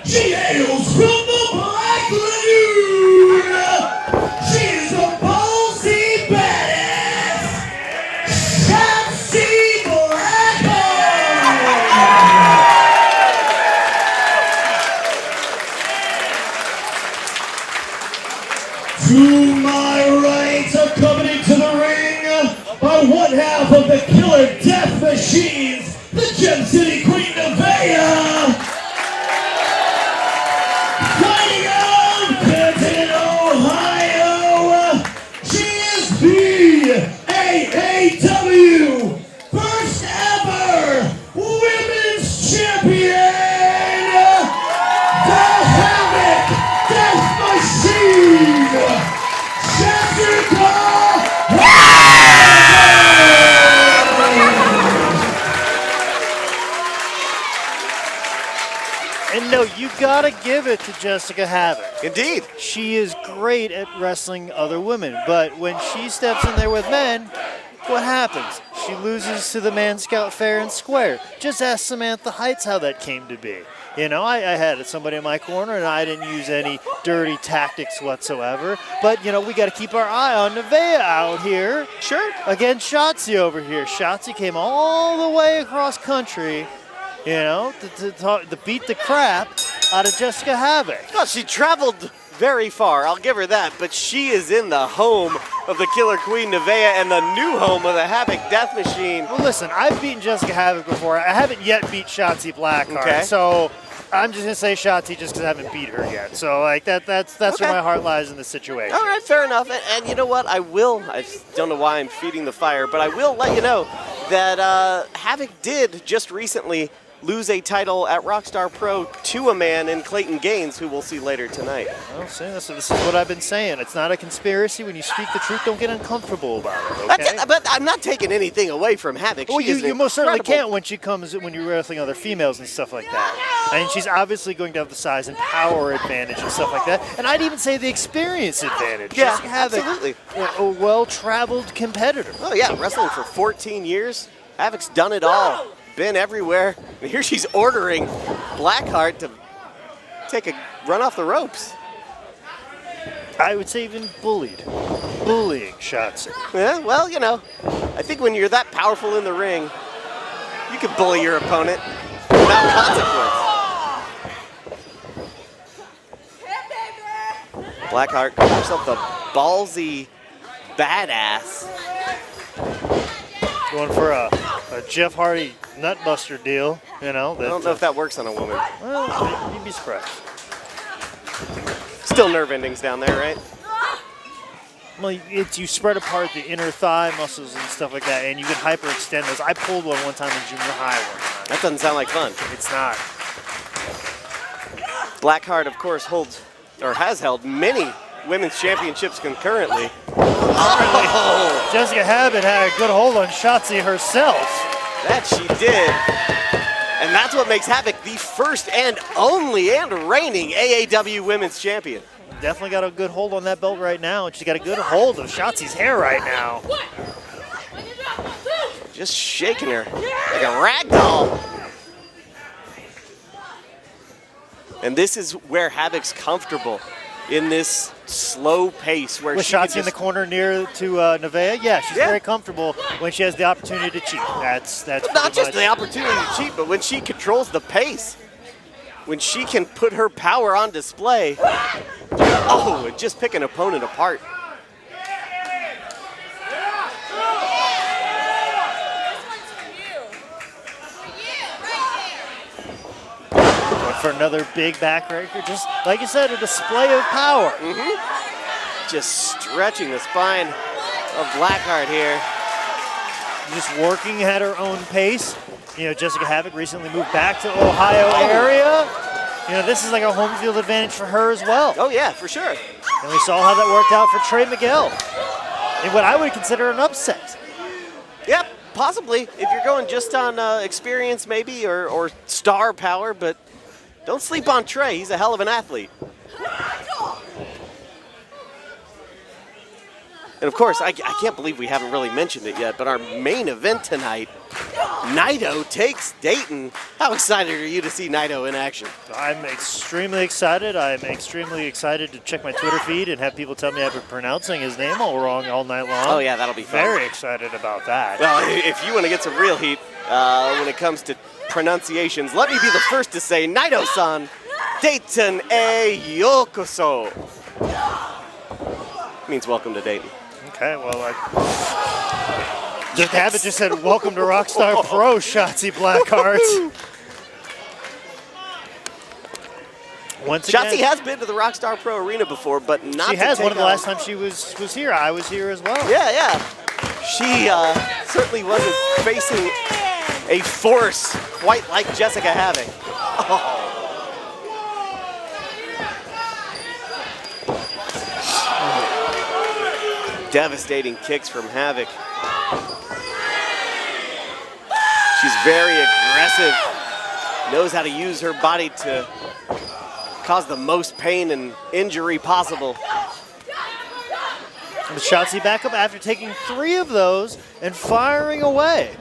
She hails from the Black Lagoon. She is the ballsy badass, Shotzi Blackheart. To my right, accompanied to the ring by one half of the Killer Death Machines, the Gem City Queen Nevaeh. Fighting out of Dayton, Ohio, she is the AAW first ever Women's Champion, the Havok Death Machine, Jessicka Havok. And no, you gotta give it to Jessicka Havok. Indeed. She is great at wrestling other women, but when she steps in there with men, what happens? She loses to the Man Scout fair and square. Just ask Samantha Heights how that came to be. You know, I had somebody in my corner, and I didn't use any dirty tactics whatsoever. But, you know, we got to keep our eye on Nevaeh out here. Sure. Against Shotzi over here. Shotzi came all the way across country, you know, to beat the crap out of Jessicka Havok. Well, she traveled very far, I'll give her that, but she is in the home of the Killer Queen Nevaeh and the new home of the Havok Death Machine. Well, listen, I've beaten Jessicka Havok before. I haven't yet beat Shotzi Blackheart. Okay. So I'm just going to say Shotzi just because I haven't beat her yet. So, like, that's Okay. where my heart lies in this situation. All right, fair enough. And you know what? I don't know why I'm feeding the fire, but I will let you know that Havok did just recently lose a title at Rockstar Pro to a man in Clayton Gaines, who we'll see later tonight. Well, see, this is what I've been saying. It's not a conspiracy. When you speak the truth, don't get uncomfortable about it, okay? But I'm not taking anything away from Havok. Well, She is you most certainly incredible. can't when you're wrestling other females and stuff like that. I mean, she's obviously going to have the size and power advantage and stuff like that. And I'd even say the experience advantage. Yeah, Jessicka Havok, absolutely. a well-traveled competitor. Oh, yeah, wrestling for 14 years. Havok's done it all. Been everywhere. And here she's ordering Blackheart to take a run off the ropes. I would say even bullying Shotzi. Yeah, well, you know, I think when you're that powerful in the ring, you can bully your opponent without consequence. Blackheart calls herself the ballsy badass. Going for a Jeff Hardy nutbuster deal, you know. I don't know if that works on a woman. Well, you'd be surprised. Still nerve endings down there, right? Well, you spread apart the inner thigh muscles and stuff like that, and you can hyperextend those. I pulled one time in junior high one time. That doesn't sound like fun. It's not. Blackheart, of course, has held many women's championships concurrently. Oh. Jessicka Havok had a good hold on Shotzi herself. That she did. And that's what makes Havok the first and only and reigning AAW Women's Champion. Definitely got a good hold on that belt right now, and she's got a good hold of Shotzi's hair right now. Just shaking her like a rag doll. And this is where Havok's comfortable, in this slow pace where With she can Shotzi in the corner near to Nevaeh, yeah, she's very comfortable when she has the opportunity to cheat. That's not just the opportunity to cheat, but when she controls the pace, when she can put her power on display. Oh, and just pick an opponent apart. For another big backbreaker, just like you said, a display of power. Just stretching the spine of Blackheart here. Just working at her own pace. You know, Jessicka Havok recently moved back to Ohio area. You know, this is like a home field advantage for her as well. Oh yeah, for sure. And we saw how that worked out for Trey Miguel in what I would consider an upset. Yep, possibly. If you're going just on experience maybe or star power, but don't sleep on Trey. He's a hell of an athlete. And of course, I can't believe we haven't really mentioned it yet, but our main event tonight Naito takes Dayton. How excited are you to see Naito in action? I'm extremely excited. I'm extremely excited to check my Twitter feed and have people tell me I've been pronouncing his name all wrong all night long. Oh yeah, that'll be fun. Very excited about that. Well, if you want to get some real heat when it comes to pronunciations, let me be the first to say Naito-san, Dayton e yokoso. Means welcome to Dayton. Okay, well, Havok just said, welcome to Rockstar Pro, Shotzi Blackheart. Once again, Shotzi has been to the Rockstar Pro Arena before, but not she to has. take One of the on- last times she was here, I was here as well. Yeah. She certainly wasn't facing a force quite like Jessicka Havok. Oh. Devastating kicks from Havok. She's very aggressive, knows how to use her body to cause the most pain and injury possible. And Shotzi back up after taking 3 of those and firing away.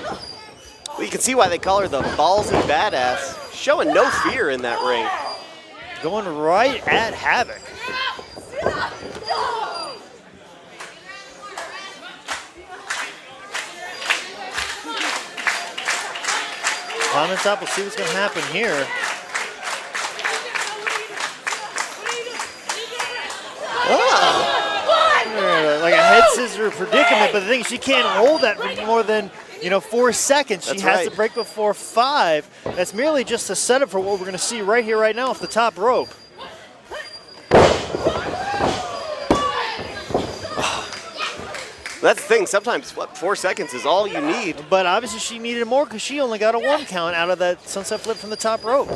Well, you can see why they call her the ballsy badass, showing no fear in that ring. Going right at Havok. On the top, we'll see what's going to happen here. Like a head scissor predicament, but the thing is she can't hold that for more than 4 seconds. She That's has right. to break before 5. That's merely just a setup for what we're going to see right here, right now, off the top rope. That's the thing, sometimes, 4 seconds is all you need. But obviously she needed more because she only got a 1 count out of that sunset flip from the top rope.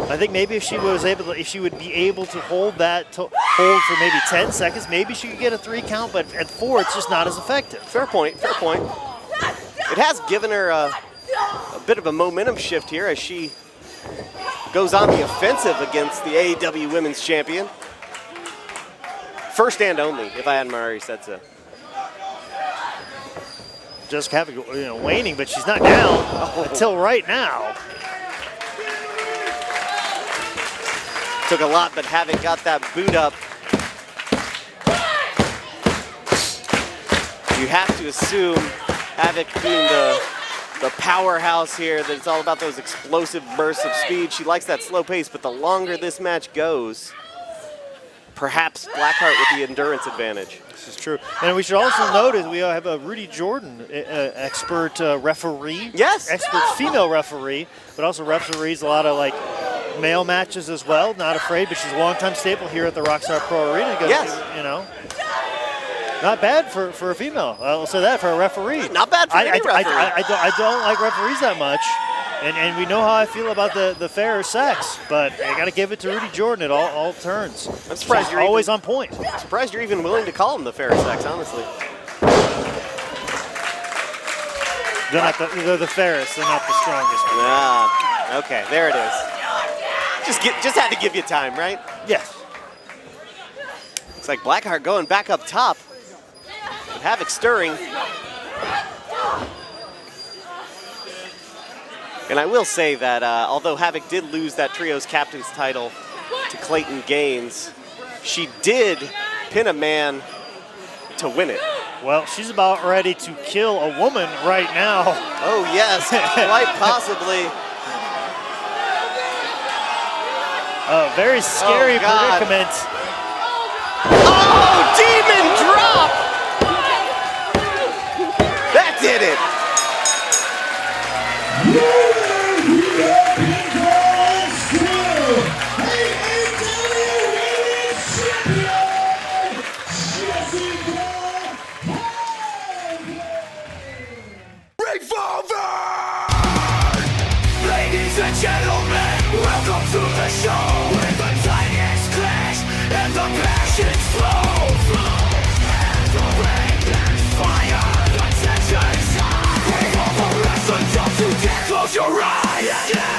I think maybe if she would be able to hold that hold for maybe 10 seconds, maybe she could get a 3 count, but at 4 it's just not as effective. Fair point. It has given her a bit of a momentum shift here as she goes on the offensive against the AEW Women's Champion. First and only, if I hadn't already said so. Jessicka Havok, waning, but she's not down until right now. Took a lot, but Havok got that boot up. You have to assume Havok being the powerhouse here, that it's all about those explosive bursts of speed. She likes that slow pace, but the longer this match goes, perhaps Blackheart with the endurance advantage. This is true. And we should also notice we have a Rudy Jordan, expert referee. Yes. Expert female referee, but also referees a lot of male matches as well. Not afraid, but she's a longtime staple here at the Rockstar Pro Arena. Yes. Not bad for a female. I'll say that for a referee. Not bad for any referee. I don't like referees that much. And we know how I feel about the fairer sex, but I got to give it to Rudy Jordan at all turns. I'm surprised She's always on point. Surprised you're even willing to call him the fair sex, honestly. They're the fairest. They're not the strongest. Ah, okay, there it is. Just had to give you time, right? Yes. Looks like Blackheart going back up top. Havok stirring. And I will say that although Havok did lose that Trios Captain's title to Clayton Gaines, she did pin a man to win it. Well, she's about ready to kill a woman right now. Oh yes, quite possibly. A very scary God. predicament. Oh, demon drop! That did it. Revolver! Ladies and gentlemen, welcome to the show. With the tiniest clash and the passions flow. And the rain and fire, the tension's high. Revolver as the jump to death, close your eyes.